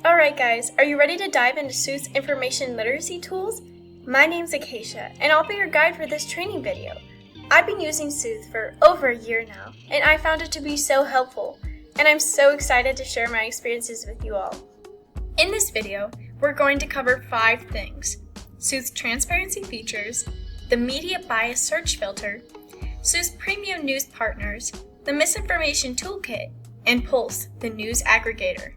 Alright guys, are you ready to dive into Sooth's information literacy tools? My name's Acacia, and I'll be your guide for this training video. I've been using Sooth for over a year now, and I found it to be so helpful, and I'm so excited to share my experiences with you all. In this video, we're going to cover 5 things: Sooth's transparency features, the media bias search filter, Sooth's premium news partners, the Misinformation Toolkit, and Pulse, the news aggregator.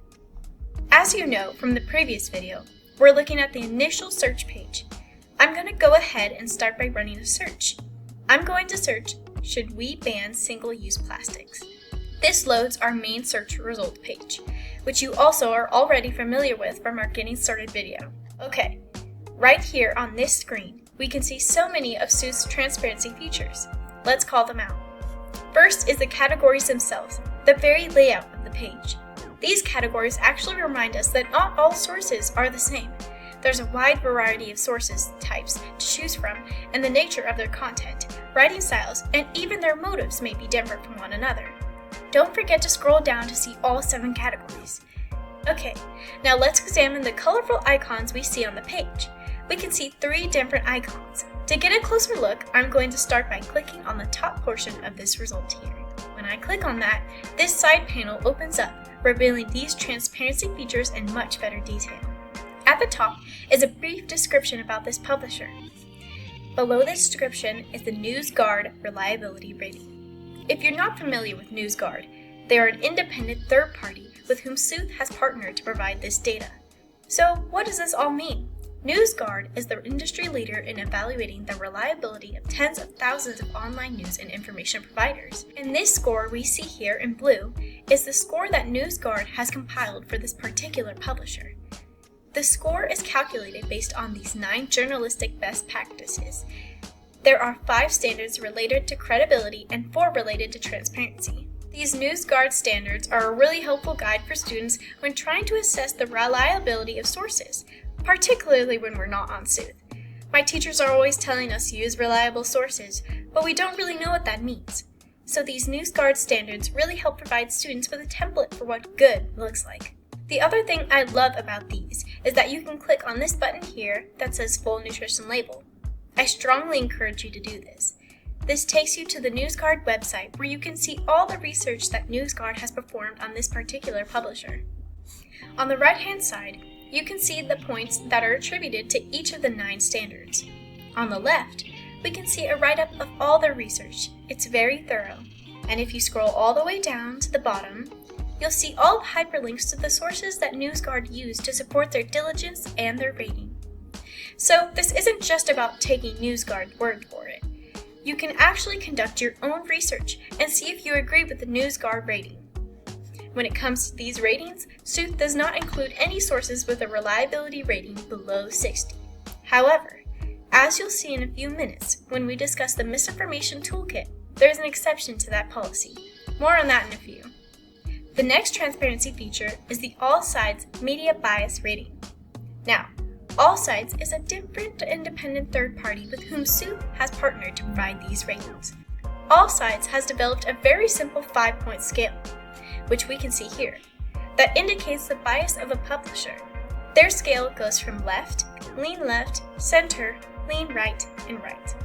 As you know from the previous video, we're looking at the initial search page. I'm going to go ahead and start by running a search. I'm going to search, should we ban single-use plastics? This loads our main search result page, which you also are already familiar with from our Getting Started video. Okay, right here on this screen, we can see so many of Sooth's transparency features. Let's call them out. First is the categories themselves, the very layout of the page. These categories actually remind us that not all sources are the same. There's a wide variety of sources types to choose from, and the nature of their content, writing styles, and even their motives may be different from one another. Don't forget to scroll down to see all 7 categories. Okay, now let's examine the colorful icons we see on the page. We can see 3 different icons. To get a closer look, I'm going to start by clicking on the top portion of this result here. When I click on that, this side panel opens up, revealing these transparency features in much better detail. At the top is a brief description about this publisher. Below the description is the NewsGuard reliability rating. If you're not familiar with NewsGuard, they are an independent third party with whom Sooth has partnered to provide this data. So what does this all mean? NewsGuard is the industry leader in evaluating the reliability of tens of thousands of online news and information providers. And this score we see here in blue is the score that NewsGuard has compiled for this particular publisher. The score is calculated based on these 9 journalistic best practices. There are 5 standards related to credibility and 4 related to transparency. These NewsGuard standards are a really helpful guide for students when trying to assess the reliability of sources, particularly when we're not on Sooth. My teachers are always telling us to use reliable sources, but we don't really know what that means. So these NewsGuard standards really help provide students with a template for what good looks like. The other thing I love about these is that you can click on this button here that says Full Nutrition Label. I strongly encourage you to do this. This takes you to the NewsGuard website where you can see all the research that NewsGuard has performed on this particular publisher. On the right-hand side, you can see the points that are attributed to each of the 9 standards. On the left, we can see a write-up of all their research. It's very thorough. And if you scroll all the way down to the bottom, you'll see all hyperlinks to the sources that NewsGuard used to support their diligence and their rating. So this isn't just about taking NewsGuard's word for it. You can actually conduct your own research and see if you agree with the NewsGuard rating. When it comes to these ratings, Sooth does not include any sources with a reliability rating below 60. However, as you'll see in a few minutes when we discuss the Misinformation Toolkit, there is an exception to that policy. More on that in a few. The next transparency feature is the All Sides media bias rating. Now, All Sides is a different independent third party with whom Sooth has partnered to provide these ratings. All Sides has developed a very simple 5-point scale, which we can see here, that indicates the bias of a publisher. Their scale goes from left, center, lean right, and right.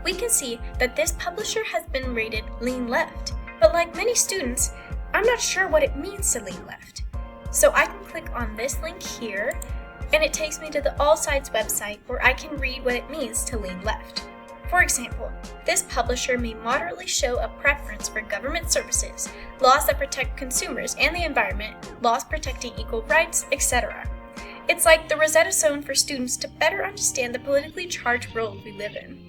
We can see that this publisher has been rated lean left, but like many students, I'm not sure what it means to lean left. So I can click on this link here, and it takes me to the All Sides website where I can read what it means to lean left. For example, this publisher may moderately show a preference for government services, laws that protect consumers and the environment, laws protecting equal rights, etc. It's like the Rosetta Stone for students to better understand the politically charged world we live in.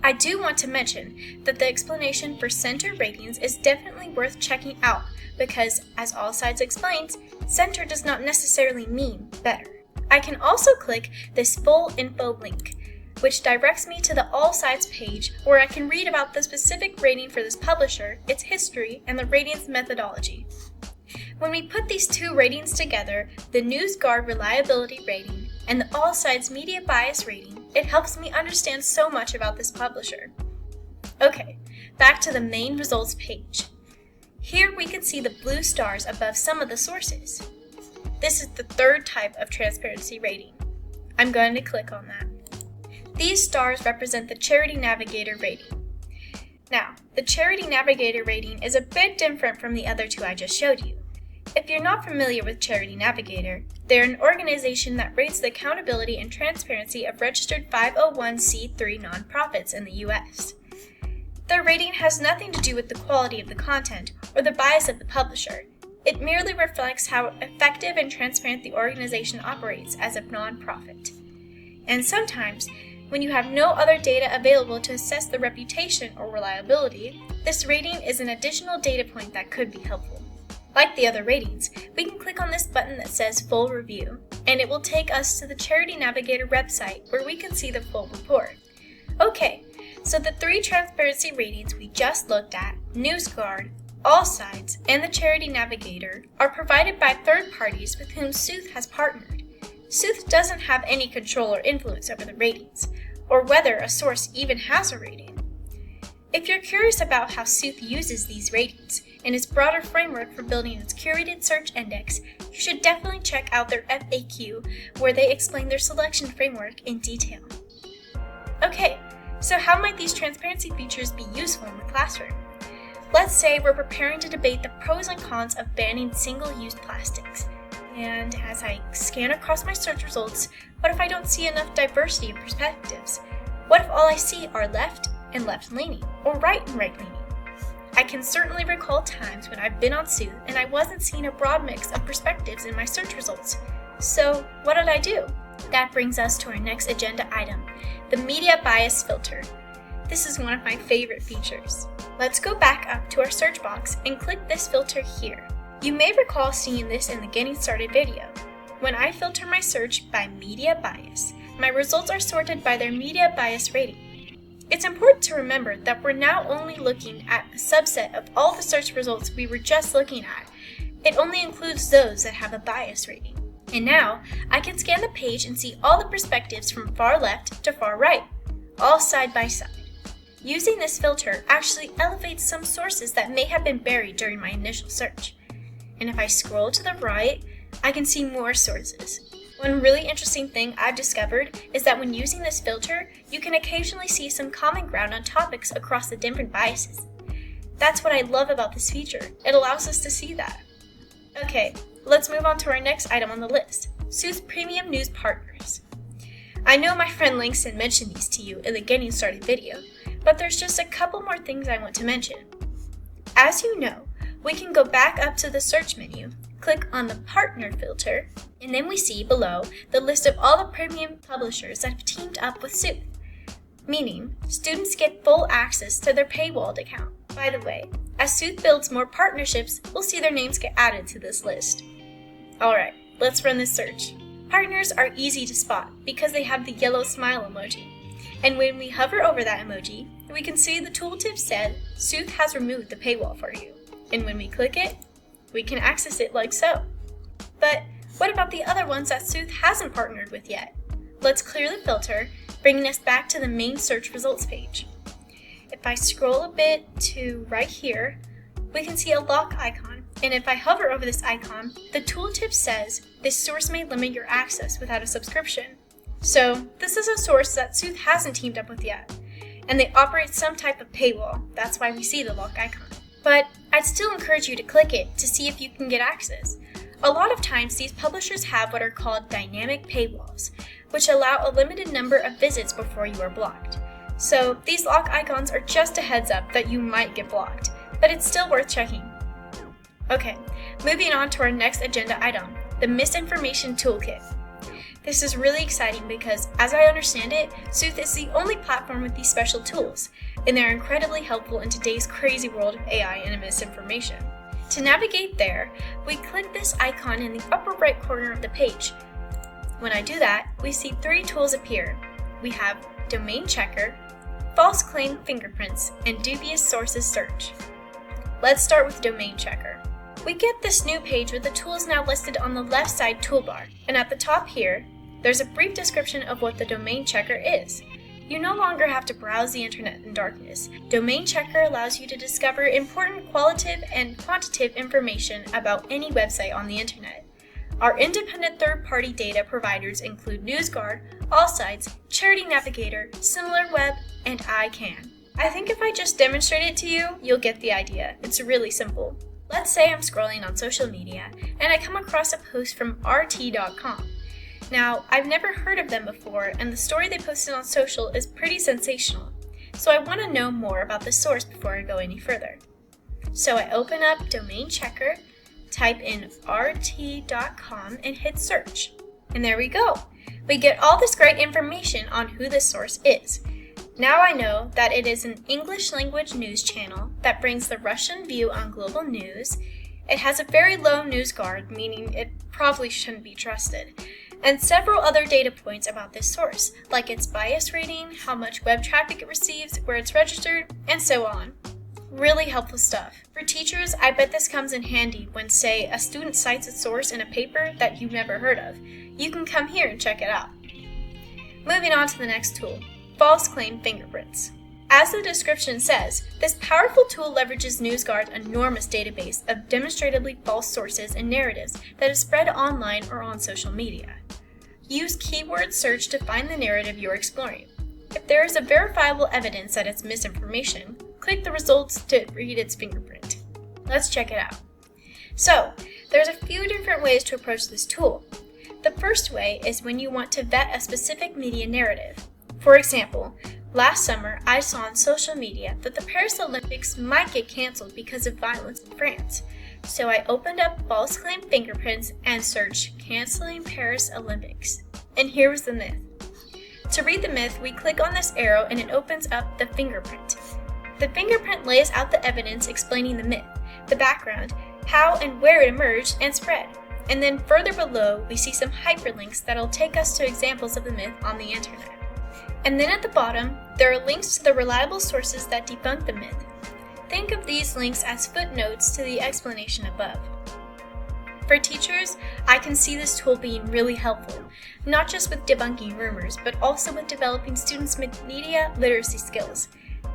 I do want to mention that the explanation for center ratings is definitely worth checking out because, as All Sides explains, center does not necessarily mean better. I can also click this full info link, which directs me to the All Sides page where I can read about the specific rating for this publisher, its history, and the ratings methodology. When we put these 2 ratings together, the NewsGuard reliability rating and the All Sides media bias rating, it helps me understand so much about this publisher. Okay, back to the main results page. Here we can see the blue stars above some of the sources. This is the third type of transparency rating. I'm going to click on that. These stars represent the Charity Navigator rating. Now, the Charity Navigator rating is a bit different from the other two I just showed you. If you're not familiar with Charity Navigator, they're an organization that rates the accountability and transparency of registered 501c3 nonprofits in the U.S. Their rating has nothing to do with the quality of the content or the bias of the publisher. It merely reflects how effective and transparent the organization operates as a nonprofit. And sometimes, when you have no other data available to assess the reputation or reliability, this rating is an additional data point that could be helpful. Like the other ratings, we can click on this button that says Full Review, and it will take us to the Charity Navigator website where we can see the full report. Okay, so the 3 transparency ratings we just looked at, NewsGuard, All Sides, and the Charity Navigator, are provided by third parties with whom Sooth has partnered. Sooth doesn't have any control or influence over the ratings, or whether a source even has a rating. If you're curious about how Sooth uses these ratings and its broader framework for building its curated search index, you should definitely check out their FAQ, where they explain their selection framework in detail. Okay, so how might these transparency features be useful in the classroom? Let's say we're preparing to debate the pros and cons of banning single-use plastics. And as I scan across my search results, what if I don't see enough diversity of perspectives? What if all I see are left and left-leaning, or right and right-leaning? I can certainly recall times when I've been on Sooth and I wasn't seeing a broad mix of perspectives in my search results. So what did I do? That brings us to our next agenda item, the media bias filter. This is one of my favorite features. Let's go back up to our search box and click this filter here. You may recall seeing this in the Getting Started video. When I filter my search by media bias, my results are sorted by their media bias rating. It's important to remember that we're now only looking at a subset of all the search results we were just looking at. It only includes those that have a bias rating. And now, I can scan the page and see all the perspectives from far left to far right, all side by side. Using this filter actually elevates some sources that may have been buried during my initial search. And if I scroll to the right, I can see more sources. One really interesting thing I've discovered is that when using this filter, you can occasionally see some common ground on topics across the different biases. That's what I love about this feature. It allows us to see that. Okay, let's move on to our next item on the list, Sooth's Premium News Partners. I know my friend Langston mentioned these to you in the Getting Started video, but there's just a couple more things I want to mention. As you know, we can go back up to the search menu, click on the Partner filter, and then we see below the list of all the premium publishers that have teamed up with Sooth, meaning students get full access to their paywalled account. By the way, as Sooth builds more partnerships, we'll see their names get added to this list. Alright, let's run this search. Partners are easy to spot because they have the yellow smile emoji. And when we hover over that emoji, we can see the tooltip said, Sooth has removed the paywall for you. And when we click it, we can access it like so. But what about the other ones that Sooth hasn't partnered with yet? Let's clear the filter, bringing us back to the main search results page. If I scroll a bit to right here, we can see a lock icon. And if I hover over this icon, the tooltip says this source may limit your access without a subscription. So this is a source that Sooth hasn't teamed up with yet, and they operate some type of paywall. That's why we see the lock icon. But I'd still encourage you to click it to see if you can get access. A lot of times these publishers have what are called dynamic paywalls, which allow a limited number of visits before you are blocked. So these lock icons are just a heads up that you might get blocked, but it's still worth checking. Okay, moving on to our next agenda item, the Misinformation Toolkit. This is really exciting because, as I understand it, Sooth is the only platform with these special tools, and they're incredibly helpful in today's crazy world of AI and misinformation. To navigate there, we click this icon in the upper right corner of the page. When I do that, we see 3 tools appear. We have Domain Checker, False Claim Fingerprints, and Dubious Sources Search. Let's start with Domain Checker. We get this new page with the tools now listed on the left side toolbar, and at the top here, there's a brief description of what the Domain Checker is. You no longer have to browse the internet in darkness. Domain Checker allows you to discover important qualitative and quantitative information about any website on the internet. Our independent third-party data providers include NewsGuard, AllSites, Charity Navigator, SimilarWeb, and ICANN. I think if I just demonstrate it to you, you'll get the idea. It's really simple. Let's say I'm scrolling on social media and I come across a post from RT.com. Now, I've never heard of them before, and the story they posted on social is pretty sensational, so I want to know more about the source before I go any further. So I open up Domain Checker, type in rt.com, and hit search. And there we go. We get all this great information on who this source is. Now I know that it is an English language news channel that brings the Russian view on global news. It has a very low NewsGuard, meaning it probably shouldn't be trusted, and several other data points about this source, like its bias rating, how much web traffic it receives, where it's registered, and so on. Really helpful stuff. For teachers, I bet this comes in handy when, say, a student cites a source in a paper that you've never heard of. You can come here and check it out. Moving on to the next tool, false claim fingerprints. As the description says, this powerful tool leverages NewsGuard's enormous database of demonstrably false sources and narratives that is spread online or on social media. Use keyword search to find the narrative you're exploring. If there is a verifiable evidence that it's misinformation, click the results to read its fingerprint. Let's check it out. So, there's a few different ways to approach this tool. The first way is when you want to vet a specific media narrative. For example, last summer I saw on social media that the Paris Olympics might get canceled because of violence in France. So I opened up false claim fingerprints and searched canceling Paris Olympics. And here was the myth. To read the myth, we click on this arrow and it opens up the fingerprint. The fingerprint lays out the evidence explaining the myth, the background, how and where it emerged and spread. And then further below, we see some hyperlinks that'll take us to examples of the myth on the internet. And then at the bottom, there are links to the reliable sources that debunk the myth. Think of these links as footnotes to the explanation above. For teachers, I can see this tool being really helpful, not just with debunking rumors, but also with developing students' media literacy skills.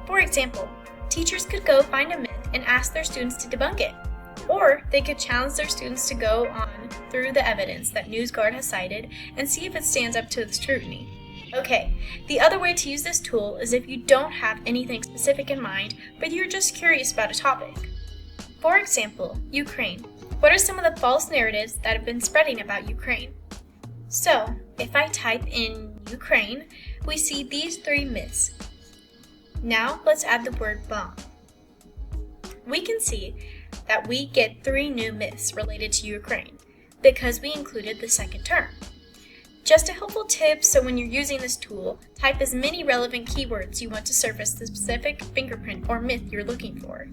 For example, teachers could go find a myth and ask their students to debunk it. Or they could challenge their students to go on through the evidence that NewsGuard has cited and see if it stands up to the scrutiny. Okay, the other way to use this tool is if you don't have anything specific in mind, but you're just curious about a topic. For example, Ukraine. What are some of the false narratives that have been spreading about Ukraine? So, if I type in Ukraine, we see these 3 myths. Now, let's add the word bomb. We can see that we get 3 new myths related to Ukraine, because we included the second term. Just a helpful tip, so when you're using this tool, type as many relevant keywords you want to surface the specific fingerprint or myth you're looking for.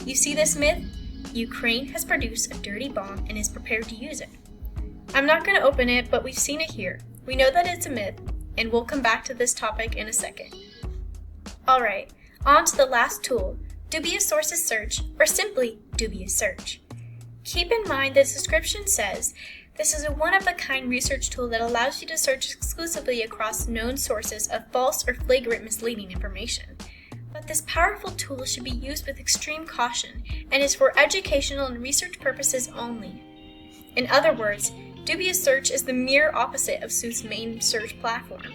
You see this myth? Ukraine has produced a dirty bomb and is prepared to use it. I'm not going to open it, but we've seen it here. We know that it's a myth, and we'll come back to this topic in a second. Alright, on to the last tool, dubious sources search, or simply dubious search. Keep in mind the description says, this is a one-of-a-kind research tool that allows you to search exclusively across known sources of false or flagrant misleading information. But this powerful tool should be used with extreme caution and is for educational and research purposes only. In other words, dubious search is the mere opposite of Sooth's main search platform.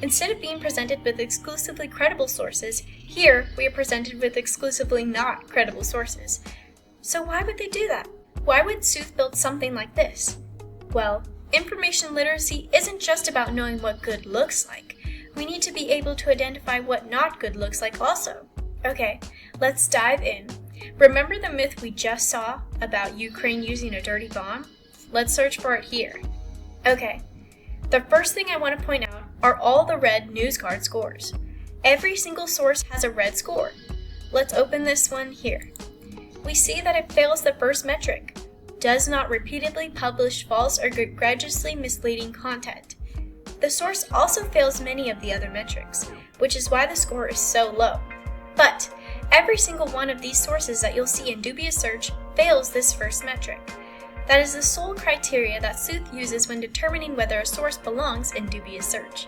Instead of being presented with exclusively credible sources, here we are presented with exclusively not credible sources. So why would they do that? Why would Sooth build something like this? Well, information literacy isn't just about knowing what good looks like. We need to be able to identify what not good looks like also. Okay, let's dive in. Remember the myth we just saw about Ukraine using a dirty bomb? Let's search for it here. Okay, the first thing I want to point out are all the red NewsGuard scores. Every single source has a red score. Let's open this one here. We see that it fails the first metric. Does not repeatedly publish false or egregiously misleading content. The source also fails many of the other metrics, which is why the score is so low. But every single one of these sources that you'll see in dubious search fails this first metric. That is the sole criteria that Sooth uses when determining whether a source belongs in dubious search.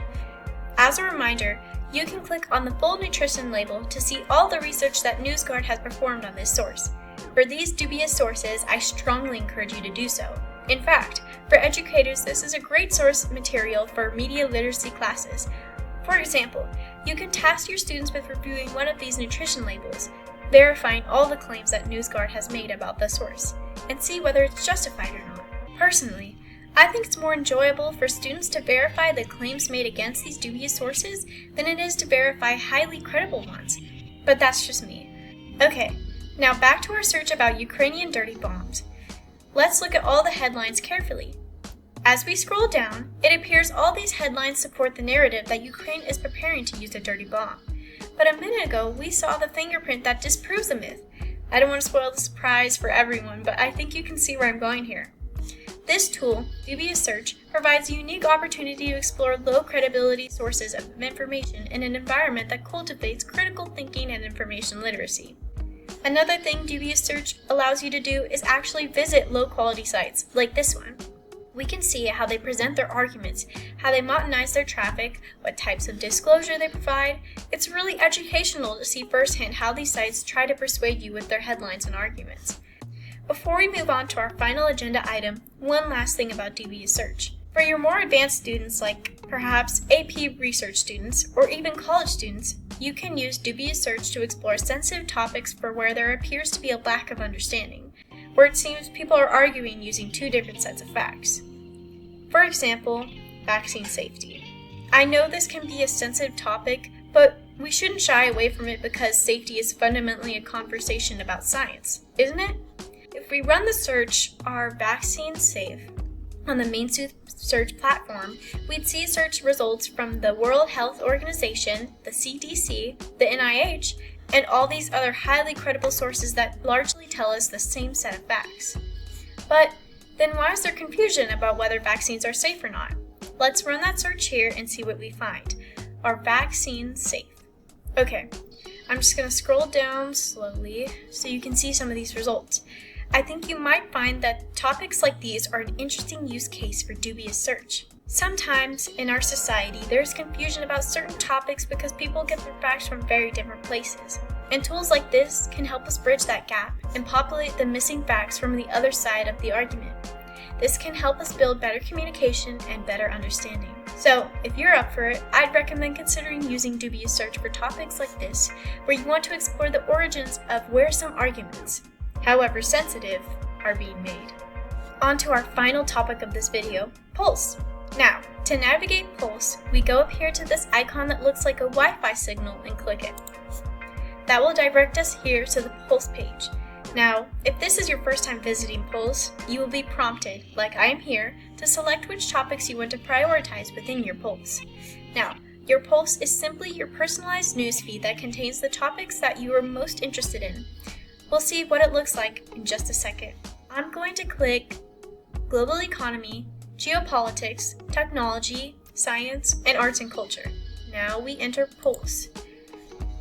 As a reminder, you can click on the full nutrition label to see all the research that NewsGuard has performed on this source. For these dubious sources, I strongly encourage you to do so. In fact, for educators, this is a great source material for media literacy classes. For example, you can task your students with reviewing one of these nutrition labels, verifying all the claims that NewsGuard has made about the source, and see whether it's justified or not. Personally, I think it's more enjoyable for students to verify the claims made against these dubious sources than it is to verify highly credible ones. But that's just me. Okay, now back to our search about Ukrainian dirty bombs. Let's look at all the headlines carefully. As we scroll down, it appears all these headlines support the narrative that Ukraine is preparing to use a dirty bomb. But a minute ago, we saw the fingerprint that disproves the myth. I don't want to spoil the surprise for everyone, but I think you can see where I'm going here. This tool, Dubious Search, provides a unique opportunity to explore low credibility sources of information in an environment that cultivates critical thinking and information literacy. Another thing Dubious Search allows you to do is actually visit low quality sites, like this one. We can see how they present their arguments, how they monetize their traffic, what types of disclosure they provide. It's really educational to see firsthand how these sites try to persuade you with their headlines and arguments. Before we move on to our final agenda item, one last thing about Dubious Search. For your more advanced students, like perhaps AP research students or even college students, you can use Dubious Search to explore sensitive topics for where there appears to be a lack of understanding, where it seems people are arguing using two different sets of facts. For example, vaccine safety. I know this can be a sensitive topic, but we shouldn't shy away from it because safety is fundamentally a conversation about science, isn't it? If we run the search, "Are vaccines safe?" on the main Sooth search platform, we'd see search results from the World Health Organization, the CDC, the NIH, and all these other highly credible sources that largely tell us the same set of facts. But then why is there confusion about whether vaccines are safe or not? Let's run that search here and see what we find. Are vaccines safe? Okay, I'm just going to scroll down slowly so you can see some of these results. I think you might find that topics like these are an interesting use case for Dubious Search. Sometimes in our society, there's confusion about certain topics because people get their facts from very different places. And tools like this can help us bridge that gap and populate the missing facts from the other side of the argument. This can help us build better communication and better understanding. So, if you're up for it, I'd recommend considering using Dubious Search for topics like this, where you want to explore the origins of where some arguments, however sensitive, are being made. On to our final topic of this video, Pulse. Now, to navigate Pulse, we go up here to this icon that looks like a Wi-Fi signal and click it. That will direct us here to the Pulse page. Now, if this is your first time visiting Pulse, you will be prompted, like I am here, to select which topics you want to prioritize within your Pulse. Now, your Pulse is simply your personalized newsfeed that contains the topics that you are most interested in. We'll see what it looks like in just a second. I'm going to click Global Economy, Geopolitics, Technology, Science, and Arts and Culture. Now we enter Pulse.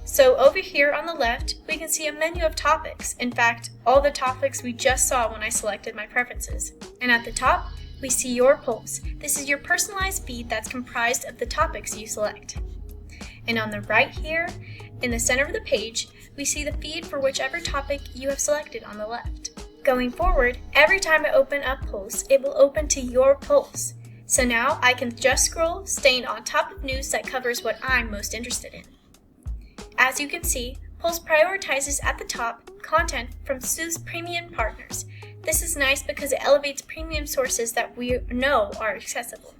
So over here on the left, we can see a menu of topics. In fact, all the topics we just saw when I selected my preferences. And at the top, we see your Pulse. This is your personalized feed that's comprised of the topics you select. And on the right here, in the center of the page, we see the feed for whichever topic you have selected on the left. Going forward, every time I open up Pulse, it will open to your Pulse. So now I can just scroll, staying on top of news that covers what I'm most interested in. As you can see, Pulse prioritizes at the top content from Sooth's premium partners. This is nice because it elevates premium sources that we know are accessible.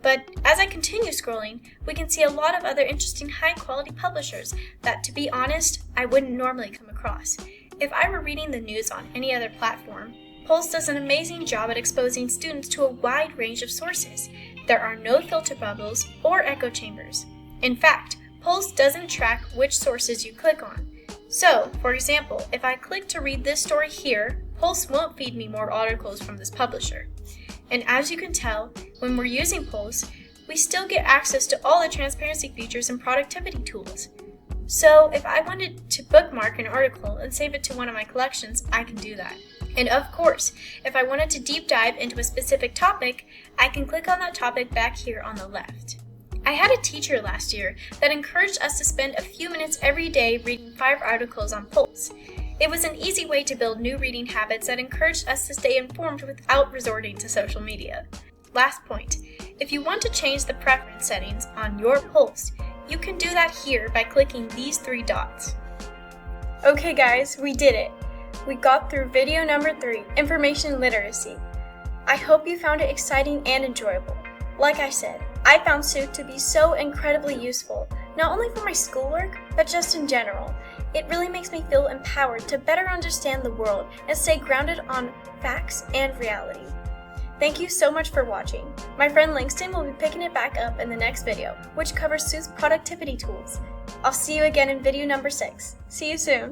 But as I continue scrolling, we can see a lot of other interesting high-quality publishers that, to be honest, I wouldn't normally come across. If I were reading the news on any other platform, Pulse does an amazing job at exposing students to a wide range of sources. There are no filter bubbles or echo chambers. In fact, Pulse doesn't track which sources you click on. So, for example, if I click to read this story here, Pulse won't feed me more articles from this publisher. And as you can tell, when we're using Pulse, we still get access to all the transparency features and productivity tools. So if I wanted to bookmark an article and save it to one of my collections, I can do that. And of course, if I wanted to deep dive into a specific topic, I can click on that topic back here on the left. I had a teacher last year that encouraged us to spend a few minutes every day reading 5 articles on Pulse. It was an easy way to build new reading habits that encouraged us to stay informed without resorting to social media. Last point, if you want to change the preference settings on your post, you can do that here by clicking these 3 dots. Okay guys, we did it. We got through video number 3, information literacy. I hope you found it exciting and enjoyable. Like I said, I found Sooth to be so incredibly useful, not only for my schoolwork, but just in general. It really makes me feel empowered to better understand the world and stay grounded on facts and reality. Thank you so much for watching. My friend Langston will be picking it back up in the next video, which covers Sooth's productivity tools. I'll see you again in video number 6. See you soon.